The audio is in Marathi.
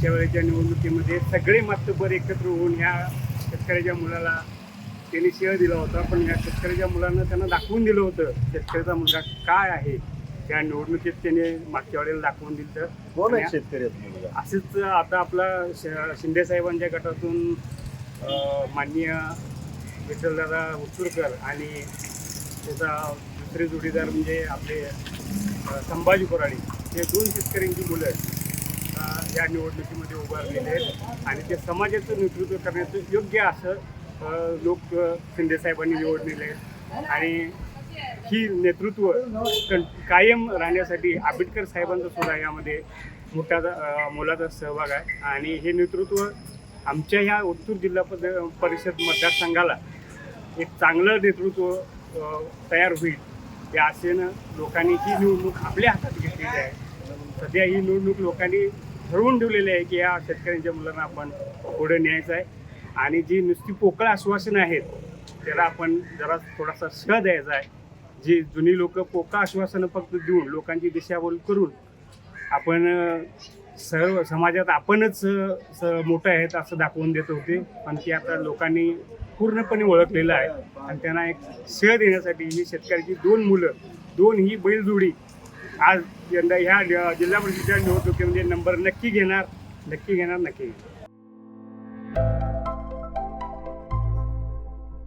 मागच्या वेळेच्या निवडणुकीमध्ये सगळे मातबर एकत्र होऊन ह्या शेतकऱ्याच्या मुलाला त्यांनी शेअर दिला होता, पण या शेतकऱ्याच्या मुलांना त्यांना दाखवून दिलं होतं शेतकऱ्याचा मुलगा काय आहे. त्या निवडणुकीत त्याने मागच्या वेळेला दाखवून दिलं. कोण आहे शेतकऱ्याचा मुलगा? असेच आता आपला शिंदे साहेबांच्या गटातून माननीय विठ्ठलदादा उत्तुरकर आणि त्याचा दुसरे जोडीदार म्हणजे आपले संभाजी कोराडी, हे दोन शेतकऱ्यांची मुलं या निवडणुकीमध्ये उभारलेले आहेत आणि ते समाजाचं नेतृत्व करण्याचं योग्य असं लोक शिंदे साहेबांनी निवडलेले आहेत. आणि ही नेतृत्व कायम राहण्यासाठी आंबेडकर साहेबांचा सुद्धा यामध्ये मोठा मोलाचा सहभाग आहे. आणि हे नेतृत्व आमच्या ह्या उत्तूर जिल्हा परिषद मतदारसंघाला एक चांगलं नेतृत्व तयार होईल या आशेनं लोकांनी ही निवडणूक आपल्या हातात घेतलेली आहे. सध्या ही निवडणूक लोकांनी ठरवून ठेवलेली आहे की या शेतकऱ्यांच्या मुलांना आपण पुढे न्यायचं आहे. आणि जी नुसती पोकळ आश्वासनं आहेत त्याला आपण जरा थोडासा श द्यायचा आहे. जी जुनी लोक पोकळ आश्वासनं फक्त देऊन लोकांची दिशाभूल करून आपण सर्व समाजात आपणच मोठं आहेत असं दाखवून देत होते, पण ते आता लोकांनी पूर्णपणे ओळखलेलं आहे. आणि त्यांना एक श्रेय देण्यासाठी ही शेतकऱ्याची दोन मुलं, दोन ही बैलजोडी आज यंदा ह्या जिल्हा परिषदेच्या निवडणुकीमध्ये नंबर नक्की घेणार.